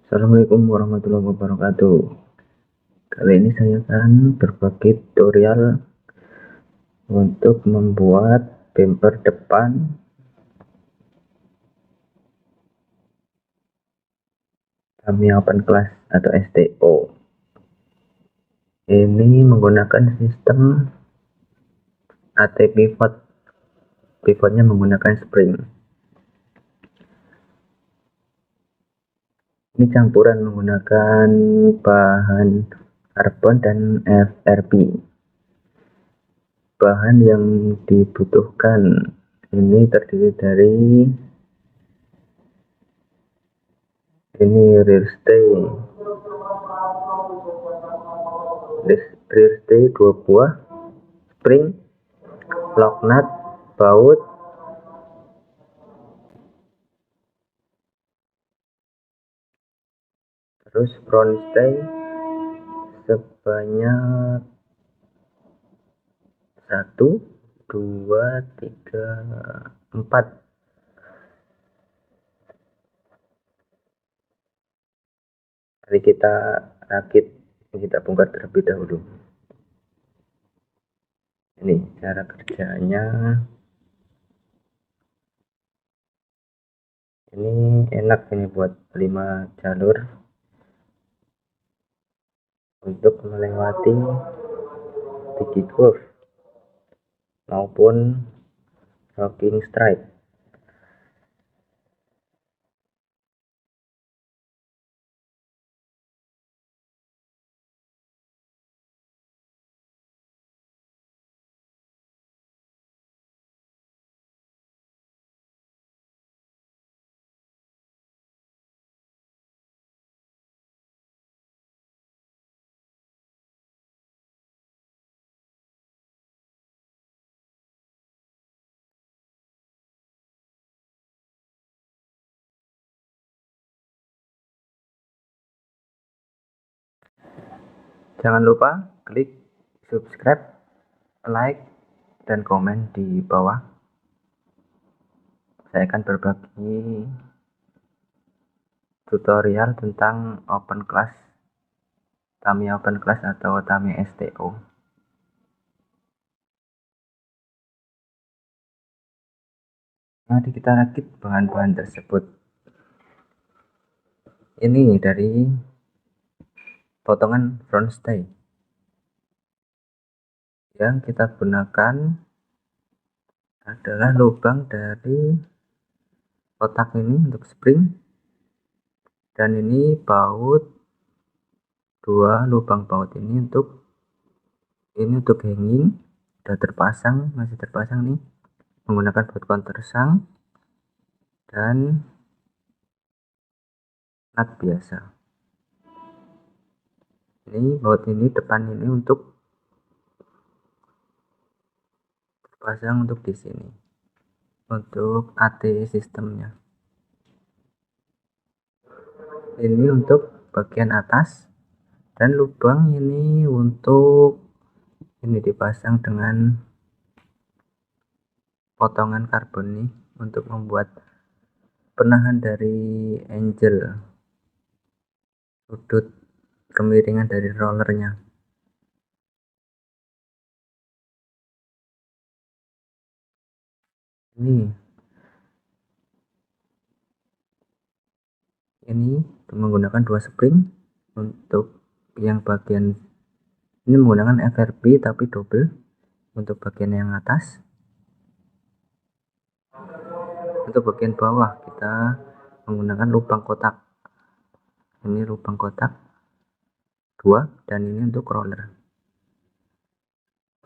Assalamualaikum warahmatullahi wabarakatuh. Kali ini saya akan berbagi tutorial untuk membuat bumper depan Tamiya Open Class atau STO. Ini menggunakan sistem AT pivot. Pivotnya menggunakan spring. Ini campuran menggunakan bahan karbon dan FRP. Bahan yang dibutuhkan ini terdiri dari rear stay 2 buah, spring, lock nut, baut, terus front stay sebanyak 1, 2, 3, 4. Mari kita rakit, kita bongkar terlebih dahulu. Ini cara kerjanya. Ini enak ini buat 5 jalur untuk melewati sticky curve maupun rocking strike. Jangan lupa klik subscribe, like, dan komen di bawah. Saya akan berbagi tutorial tentang Open Class, Tamiya Open Class atau Tamiya STO. Mari kita rakit bahan-bahan tersebut. Ini dari potongan front stay yang kita gunakan adalah lubang dari kotak ini untuk spring, dan ini baut, 2 lubang baut ini untuk hanging, sudah terpasang, masih terpasang nih, menggunakan baut countersunk dan nut biasa. Ini baut ini depan ini untuk terpasang untuk di sini, untuk AT sistemnya. Ini untuk bagian atas, dan lubang ini untuk ini dipasang dengan potongan karbon nih untuk membuat penahan dari angel, sudut kemiringan dari rollernya. Ini menggunakan 2 spring. Untuk yang bagian ini menggunakan FRP tapi double. Untuk bagian yang atas, untuk bagian bawah kita menggunakan lubang kotak. Ini lubang kotak 2, dan ini untuk roller.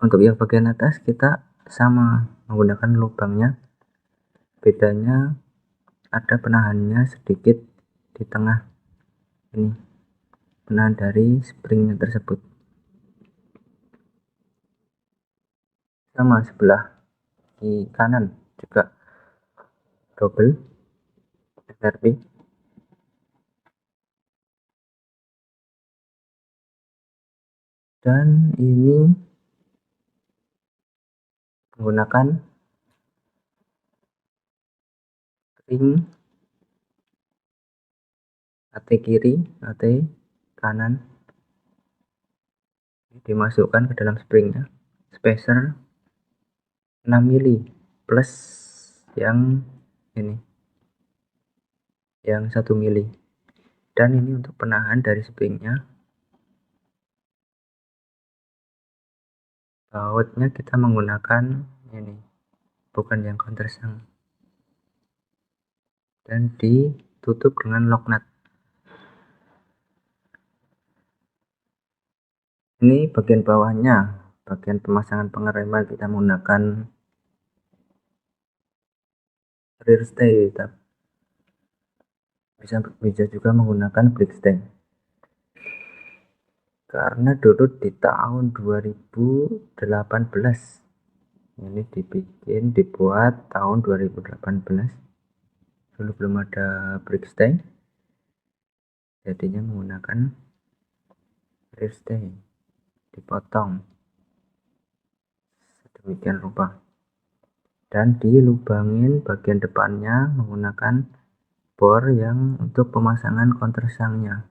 Untuk yang bagian atas kita sama menggunakan lubangnya, bedanya ada penahannya sedikit di tengah ini, penahan dari springnya tersebut. Sama sebelah di kanan juga double FRP. Dan ini menggunakan ring AT kiri, AT kanan dimasukkan ke dalam springnya. Spacer 6 mili plus yang ini, yang 1 mili. Dan ini untuk penahan dari springnya. Bautnya kita menggunakan ini, bukan yang countersunk, dan ditutup dengan lock nut. Ini bagian bawahnya, bagian pemasangan pengereman kita menggunakan rear stay, bisa juga menggunakan brake stay. Karena dulu di tahun 2018 ini dibuat tahun 2018, dulu belum ada brake stay, jadinya menggunakan rear stay, dipotong sedemikian rupa dan dilubangin bagian depannya menggunakan bor yang untuk pemasangan countersunk-nya,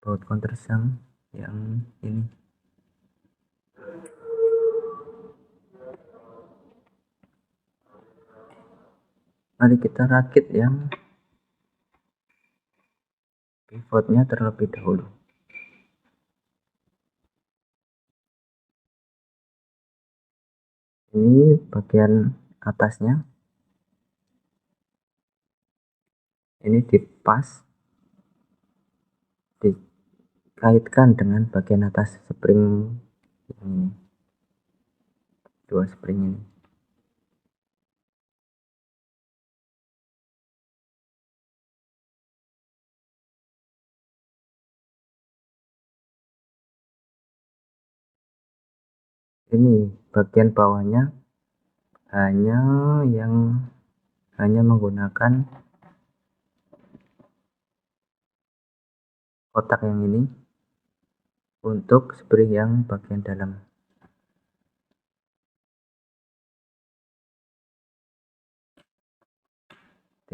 baut countersunk yang ini. Mari kita rakit yang pivotnya terlebih dahulu. Ini bagian atasnya, ini dipas, dikaitkan dengan bagian atas spring ini, dua spring ini. Ini bagian bawahnya hanya menggunakan kotak yang ini untuk spring yang bagian dalam.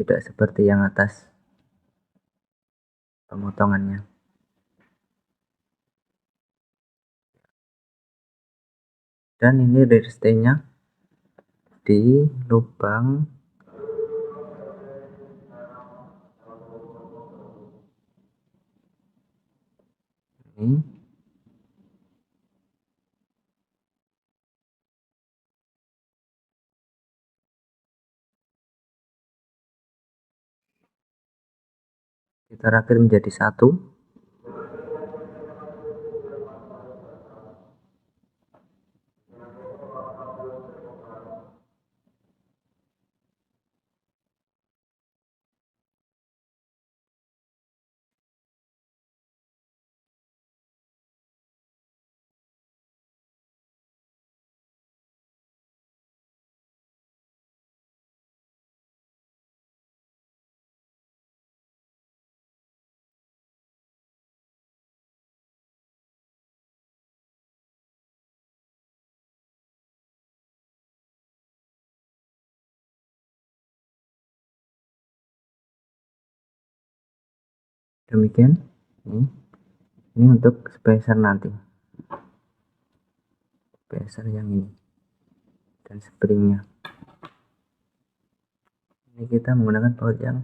Tidak seperti yang atas pemotongannya. Dan ini rear stay-nya di lubang ini. Kita rakit menjadi satu. Demikian. Ini untuk spacer nanti, spacer yang ini dan springnya. Ini kita menggunakan baut yang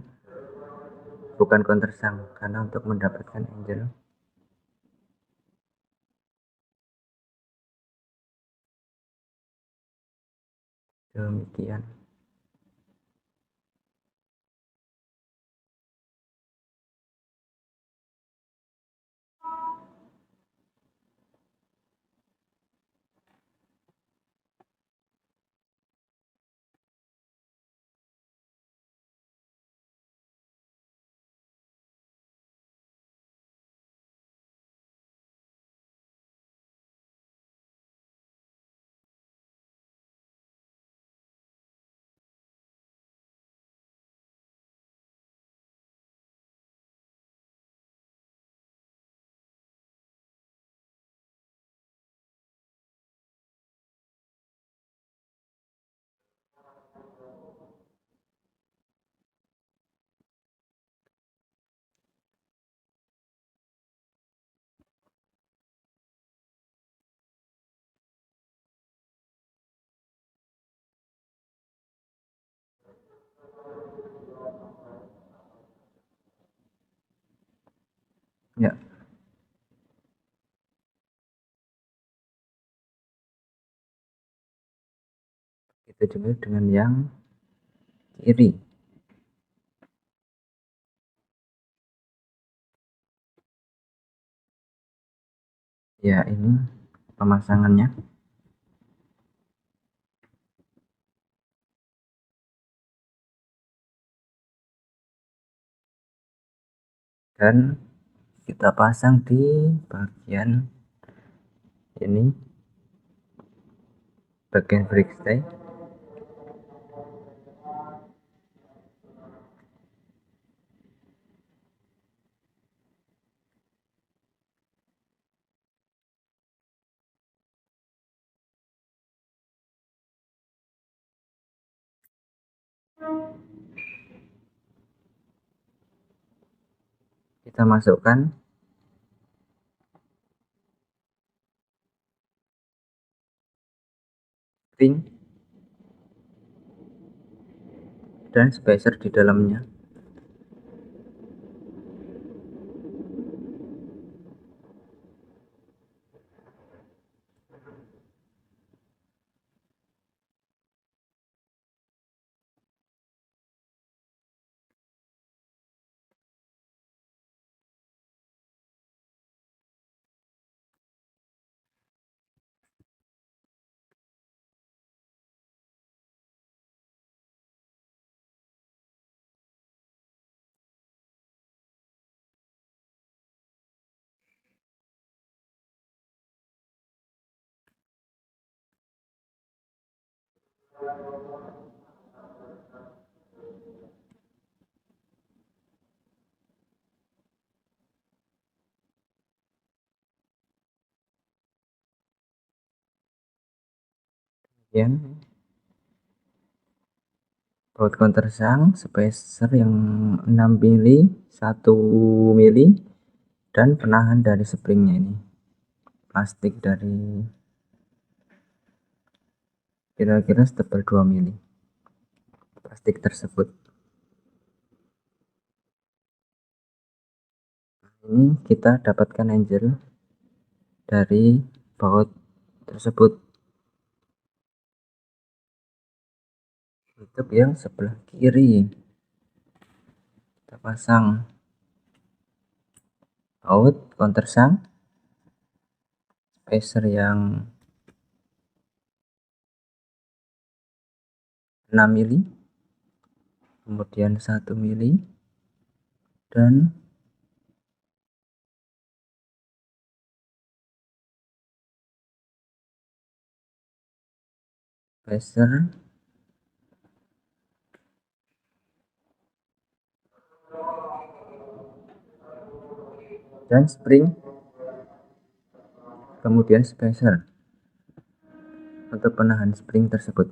bukan countersunk karena untuk mendapatkan angel. Demikian. Ya, itu juga dengan yang kiri. Ya, ini pemasangannya. Dan kita pasang di bagian ini, bagian breakstay. Kita masukkan spring dan spacer di dalamnya. Kemudian baut countersunk spacer yang 6 mili, 1 mili, dan penahan dari springnya ini plastik dari kira-kira setebal 2 mili plastik tersebut. Ini kita dapatkan angel dari baut tersebut. Untuk yang sebelah kiri kita pasang baut countersunk spacer yang 6 mili, kemudian 1 mili, dan spacer dan spring, kemudian spacer untuk penahan spring tersebut.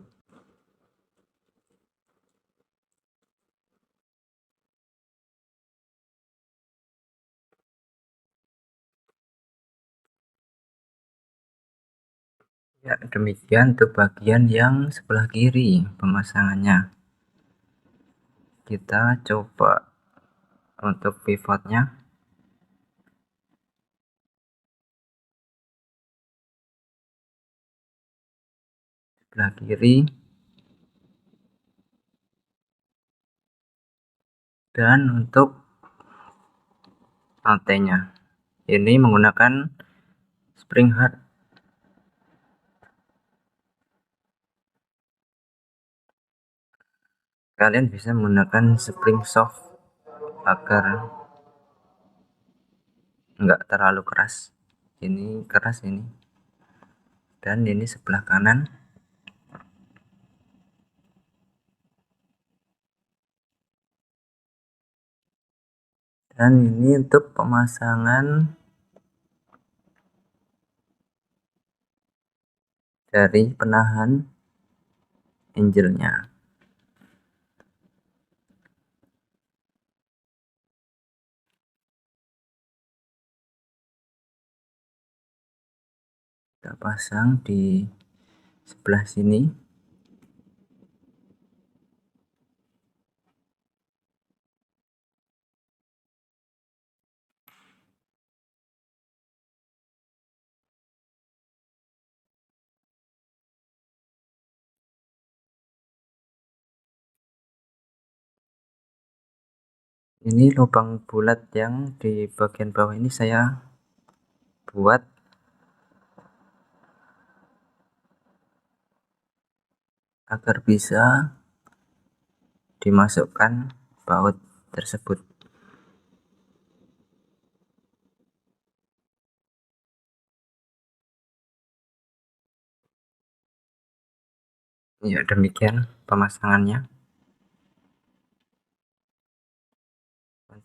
Ya, demikian untuk bagian yang sebelah kiri pemasangannya. Kita coba untuk pivotnya. Sebelah kiri, dan untuk rantainya ini menggunakan spring hard. Kalian bisa menggunakan spring soft agar enggak terlalu keras. Ini keras ini, dan ini sebelah kanan. Dan ini untuk pemasangan dari penahan angelnya. Kita pasang di sebelah sini. Ini lubang bulat yang di bagian bawah ini saya buat agar bisa dimasukkan baut tersebut. Ya, demikian pemasangannya.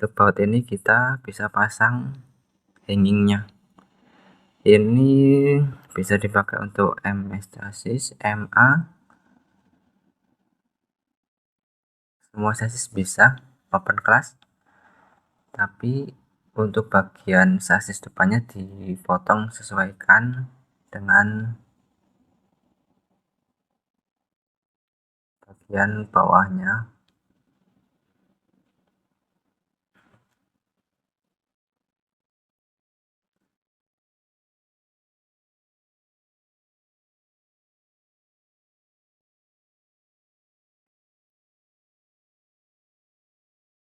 Untuk baut ini kita bisa pasang hangingnya. Ini bisa dipakai untuk MS chassis, MA, semua chassis bisa, open class. Tapi untuk bagian chassis depannya dipotong sesuaikan dengan bagian bawahnya.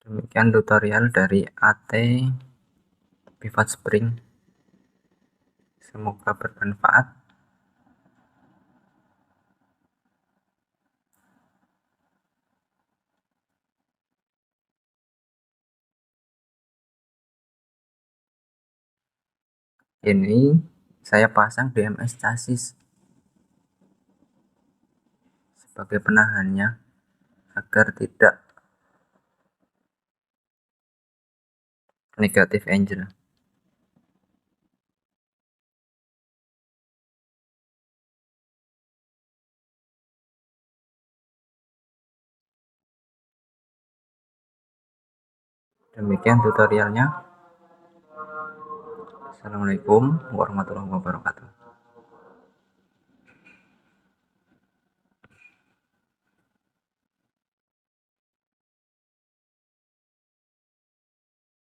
Demikian tutorial dari AT Pivot Spring, semoga bermanfaat. Ini saya pasang di MS chassis sebagai penahannya agar tidak negatif angel. Demikian tutorialnya. Assalamualaikum warahmatullahi wabarakatuh.